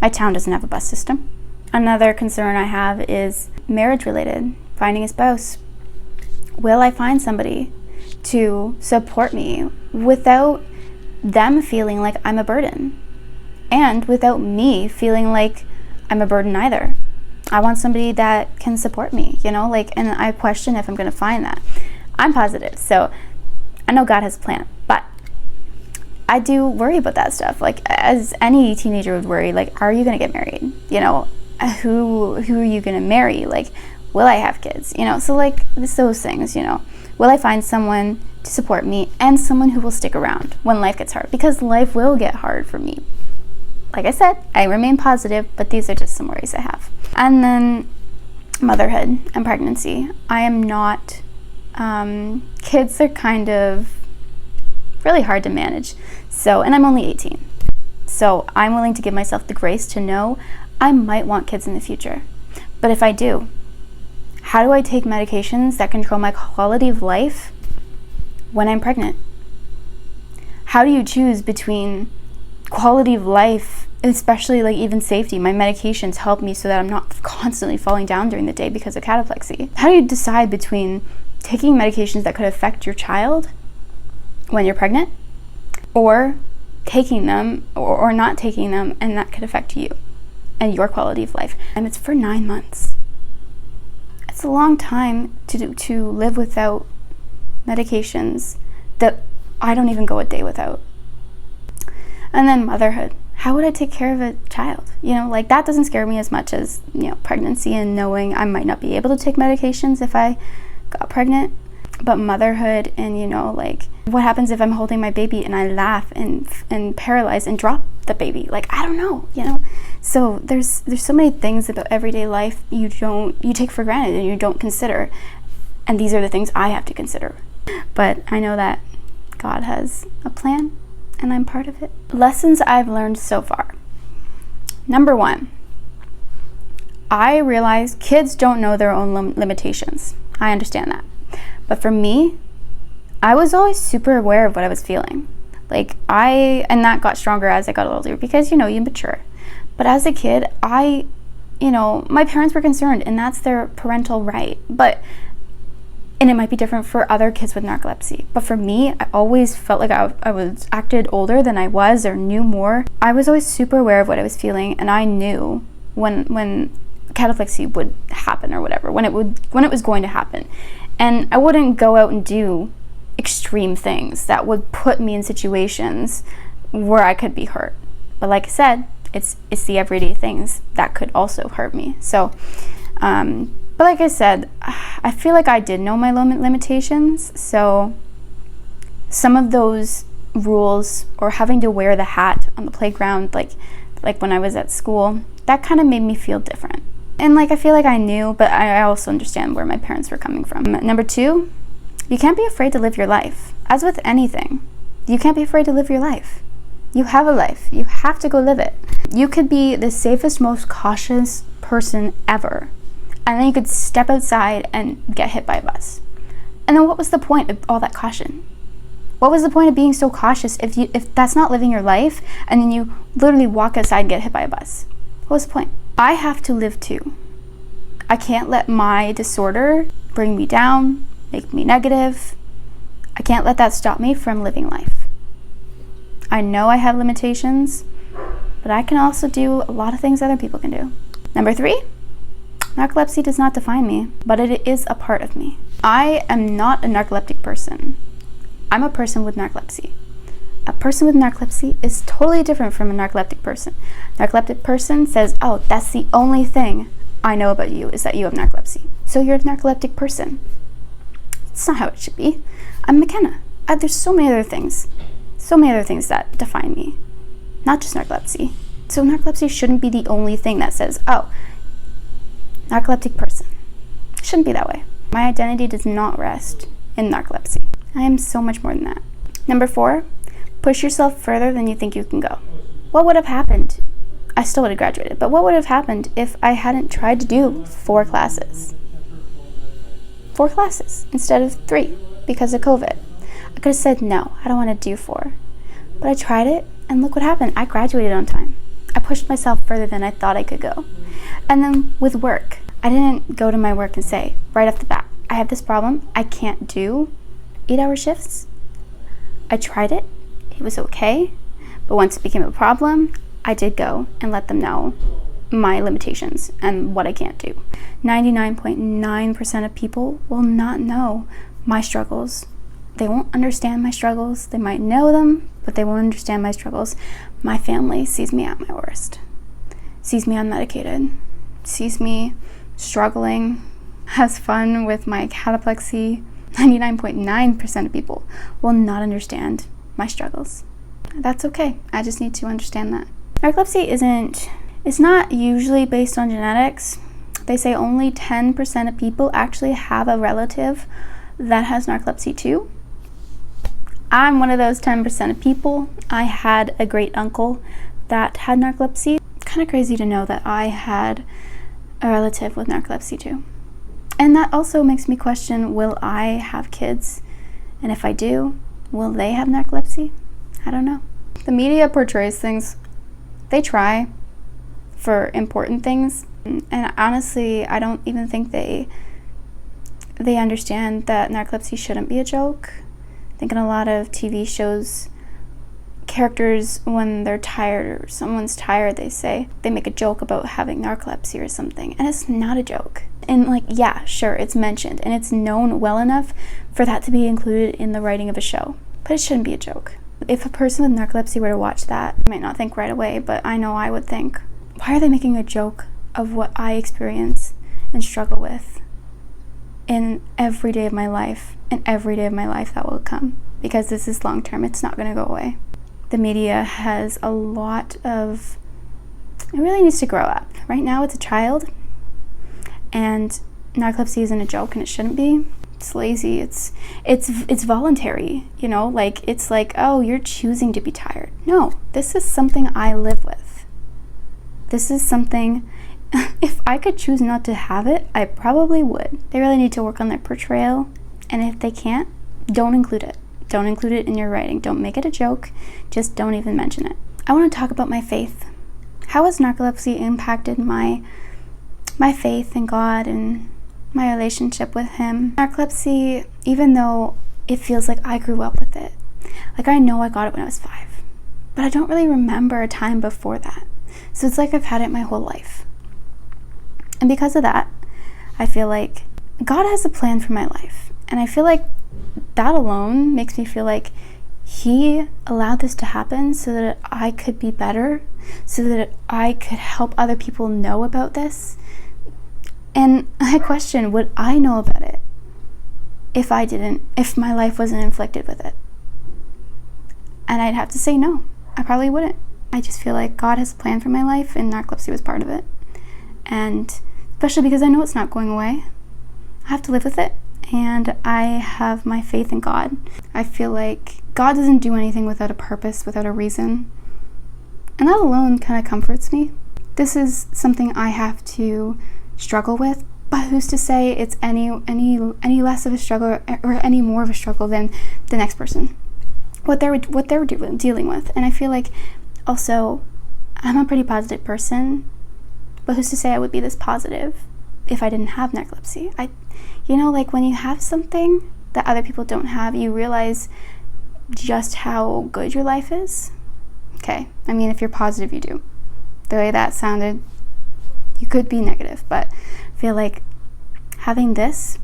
town doesn't have a bus system. Another concern I have is marriage related. Finding a spouse. Will I find somebody to support me without them feeling like I'm a burden, and without me feeling like I'm a burden either? I want somebody that can support me, and I question if I'm going to find that. I'm positive, so I know God has a plan, but I do worry about that stuff. As any teenager would worry, are you going to get married? Who are you going to marry? Will I have kids? So it's those things, Will I find someone to support me and someone who will stick around when life gets hard? Because life will get hard for me. Like I said, I remain positive, but these are just some worries I have. And then motherhood and pregnancy. I am not, kids are kind of really hard to manage. And I'm only 18. So I'm willing to give myself the grace to know I might want kids in the future. But if I do, how do I take medications that control my quality of life when I'm pregnant? How do you choose between quality of life, especially like even safety? My medications help me so that I'm not constantly falling down during the day because of cataplexy. How do you decide between taking medications that could affect your child when you're pregnant, or taking them or not taking them and that could affect you and your quality of life? And it's for 9 months. It's a long time to live without medications that I don't even go a day without. And then motherhood. How would I take care of a child? Like that doesn't scare me as much as, pregnancy and knowing I might not be able to take medications if I got pregnant. But motherhood and, like what happens if I'm holding my baby and I laugh and paralyze and drop the baby? Like, I don't know, So there's so many things about everyday life you take for granted and you don't consider. And these are the things I have to consider. But I know that God has a plan and I'm part of it. Lessons I've learned so far. Number 1, I realize kids don't know their own limitations. I understand that. But for me, I was always super aware of what I was feeling. And that got stronger as I got older because, you mature. But as a kid, my parents were concerned and that's their parental right. And it might be different for other kids with narcolepsy. But for me, I always felt like I was acted older than I was or knew more. I was always super aware of what I was feeling, and I knew when cataplexy would happen or whatever, when it was going to happen. And I wouldn't go out and do extreme things that would put me in situations where I could be hurt. But like I said, it's the everyday things that could also hurt me. So, but like I said, I feel like I did know my limitations. So some of those rules, or having to wear the hat on the playground, like when I was at school, that kind of made me feel different. And I feel like I knew, but I also understand where my parents were coming from. Number 2, you can't be afraid to live your life. As with anything, you can't be afraid to live your life. You have a life. You have to go live it. You could be the safest, most cautious person ever, and then you could step outside and get hit by a bus. And then what was the point of all that caution? What was the point of being so cautious if that's not living your life, and then you literally walk outside and get hit by a bus? What was the point? I have to live too. I can't let my disorder bring me down, make me negative. I can't let that stop me from living life. I know I have limitations, but I can also do a lot of things other people can do. Number 3, narcolepsy does not define me, but it is a part of me. I am not a narcoleptic person. I'm a person with narcolepsy. A person with narcolepsy is totally different from a narcoleptic person. Narcoleptic person says, oh, that's the only thing I know about you is that you have narcolepsy. So you're a narcoleptic person. It's not how it should be. I'm McKenna. There's so many other things that define me, not just narcolepsy. So narcolepsy shouldn't be the only thing that says, oh, narcoleptic person. It shouldn't be that way. My identity does not rest in narcolepsy. I am so much more than that. Number 4, push yourself further than you think you can go. What would have happened? I still would have graduated, but what would have happened if I hadn't tried to do 4 classes? 4 classes instead of 3 because of COVID. I could have said, no, I don't want to do 4. But I tried it, and look what happened. I graduated on time. I pushed myself further than I thought I could go. And then with work, I didn't go to my work and say, right off the bat, I have this problem. I can't do 8-hour shifts. I tried it. It was okay. But once it became a problem, I did go and let them know my limitations and what I can't do. 99.9% of people will not know my struggles. They won't understand my struggles. They might know them, but they won't understand my struggles. My family sees me at my worst, sees me unmedicated, sees me struggling, has fun with my cataplexy. 99.9% of people will not understand my struggles. That's okay. I just need to understand that. Narcolepsy it's not usually based on genetics. They say only 10% of people actually have a relative that has narcolepsy too. I'm one of those 10% of people. I had a great uncle that had narcolepsy. It's kind of crazy to know that I had a relative with narcolepsy too. And that also makes me question, will I have kids And if I do, will they have narcolepsy? I don't know. The media portrays things, they try for important things, and honestly, I don't even think they understand that narcolepsy shouldn't be a joke. I think in a lot of TV shows, characters, when they're tired or someone's tired, they make a joke about having narcolepsy or something, and it's not a joke. And like, yeah, sure, it's mentioned and it's known well enough for that to be included in the writing of a show, but it shouldn't be a joke. If a person with narcolepsy were to watch that, I might not think right away, but I know I would think, why are they making a joke of what I experience and struggle with in every day of my life and every day of my life that will come? Because this is long term, it's not going to go away. The media has a lot of, it really needs to grow up. Right now it's a child, and narcolepsy isn't a joke and it shouldn't be. It's lazy, it's voluntary, you know, like it's like, oh, you're choosing to be tired. No, this is something I live with. This is something, if I could choose not to have it, I probably would. They really need to work on their portrayal, and if they can't, don't include it. Don't include it in your writing. Don't make it a joke. Just don't even mention it. I want to talk about my faith. How has narcolepsy impacted my faith in God and my relationship with Him? Narcolepsy, even though it feels like I grew up with it, like I know I got it when I was 5, but I don't really remember a time before that. So it's like I've had it my whole life. And because of that, I feel like God has a plan for my life. And I feel like that alone makes me feel like He allowed this to happen so that I could be better, so that I could help other people know about this. And I question, would I know about it if my life wasn't inflicted with it? And I'd have to say no, I probably wouldn't. I just feel like God has a plan for my life, and narcolepsy was part of it. And especially because I know it's not going away. I have to live with it, and I have my faith in God. I feel like God doesn't do anything without a purpose, without a reason. And that alone kind of comforts me. This is something I have to struggle with, but who's to say it's any less of a struggle or any more of a struggle than the next person, what they're dealing with. And I feel like also I'm a pretty positive person, but who's to say I would be this positive if I didn't have narcolepsy? Like when you have something that other people don't have, you realize just how good your life is. Okay, I mean, if you're positive, you do. The way that sounded, you could be negative, but I feel like having this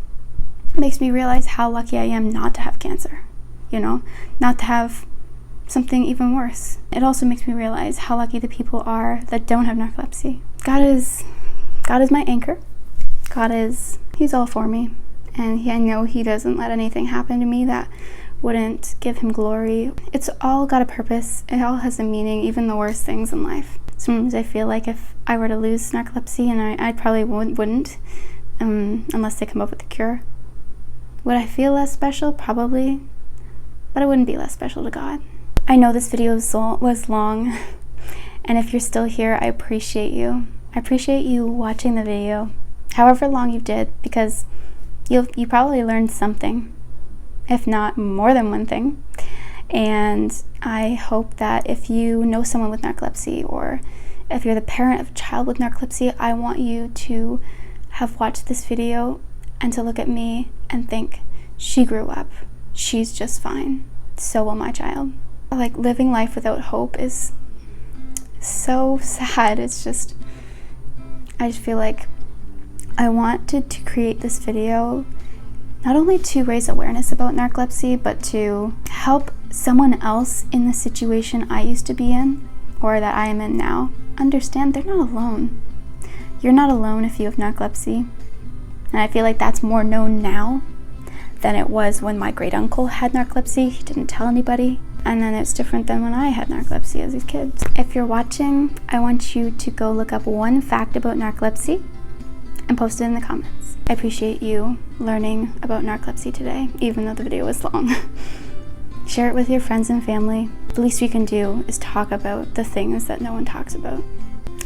makes me realize how lucky I am not to have cancer, not to have something even worse. It also makes me realize how lucky the people are that don't have narcolepsy. God is my anchor. He's all for me, and I know He doesn't let anything happen to me that wouldn't give Him glory. It's all got a purpose. It all has a meaning, even the worst things in life. Sometimes I feel like if I were to lose narcolepsy, and I probably wouldn't, unless they come up with a cure, would I feel less special? Probably, but I wouldn't be less special to God. I know this video was long, and if you're still here, I appreciate you. I appreciate you watching the video, however long you did, because you probably learned something, if not more than one thing. And I hope that if you know someone with narcolepsy, or if you're the parent of a child with narcolepsy, I want you to have watched this video and to look at me and think, she grew up, she's just fine, so will my child. Like, living life without hope is so sad. I just feel like I wanted to create this video not only to raise awareness about narcolepsy, but to help someone else in the situation I used to be in, or that I am in now, understand they're not alone. You're not alone if you have narcolepsy. And I feel like that's more known now than it was when my great uncle had narcolepsy. He didn't tell anybody. And then it's different than when I had narcolepsy as a kid. If you're watching, I want you to go look up one fact about narcolepsy and post it in the comments. I appreciate you learning about narcolepsy today, even though the video was long. Share it with your friends and family. The least we can do is talk about the things that no one talks about.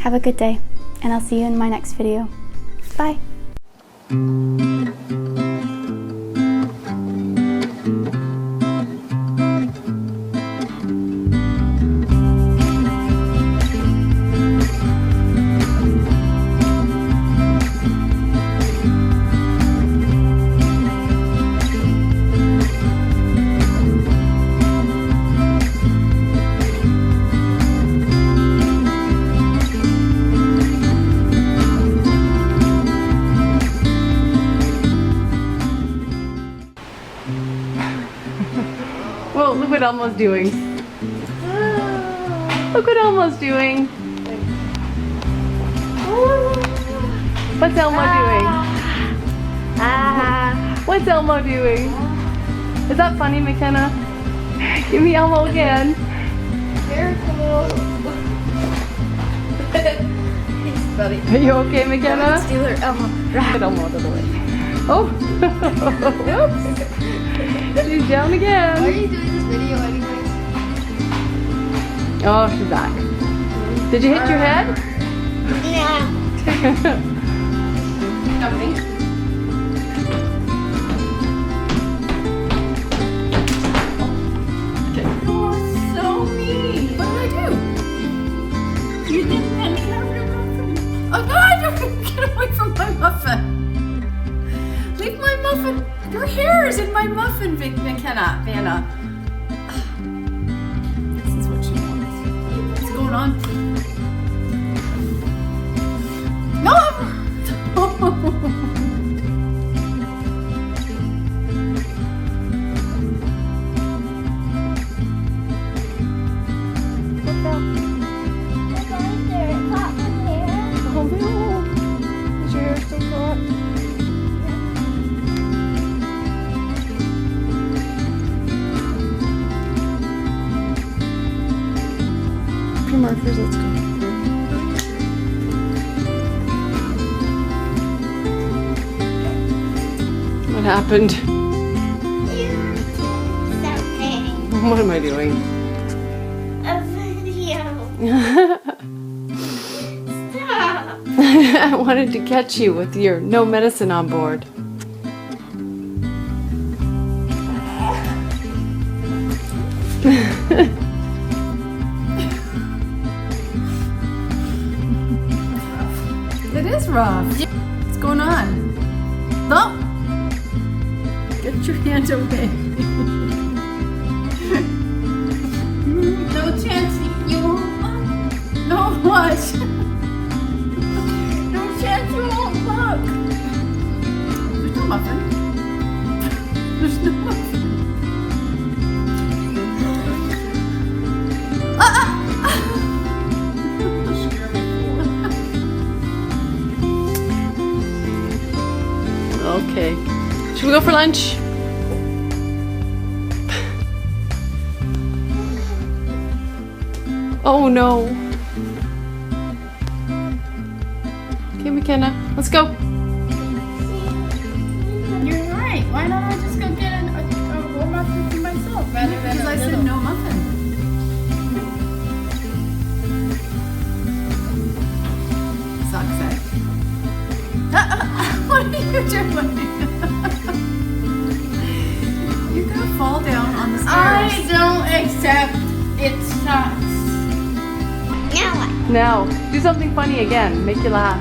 Have a good day, and I'll see you in my next video. Bye. Elmo's doing. Look what Elmo's doing. What's Elmo doing? What's Elmo doing? Is that funny, McKenna? Give me Elmo again. Careful. Buddy. Are you okay, McKenna? Steal her Elmo. Get Elmo out of the way. Oh! Whoops! She's down Why are again. you doing this video anyways? Oh, she's back. Did you hit your head? Coming. You're so mean. What did I do? You didn't let me have your muffin. Oh God! Get away from my muffin. Leave my muffin. Your hair is in my muffin, McKenna. Vanna. This is what she wants. What's going on? No! Oh no! Is your hair still caught? Pre-markers, let's go. What happened? What am I doing? A video. Stop. I wanted to catch you with your no medicine on board. It is rough. What's going on? No! Get your hands away. No chance you won't look. No what? No chance you won't look. There's no muffin. There's no muffin. Okay. Should we go for lunch? Oh no. Okay, McKenna, let's go. You're right. Why don't I just go get a whole muffin for myself rather than because I said no muffin. Sucks, eh? What are you doing? You're gonna fall down on the stairs. I don't accept it sucks. Now what? Now, do something funny again. Make you laugh.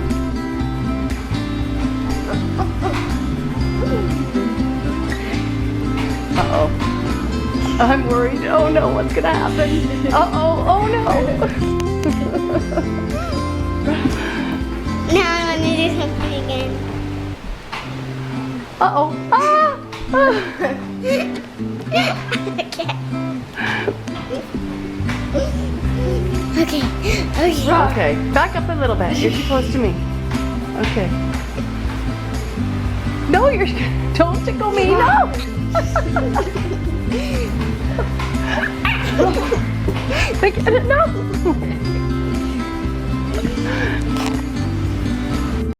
Uh-oh. I'm worried. Oh no, what's gonna happen? Uh-oh, oh no. Now I want to do something again. Uh-oh. Ah! Okay. Okay. Okay, back up a little bit. You're too close to me. Okay. No, you're... Don't tickle me, no! McKenna, no!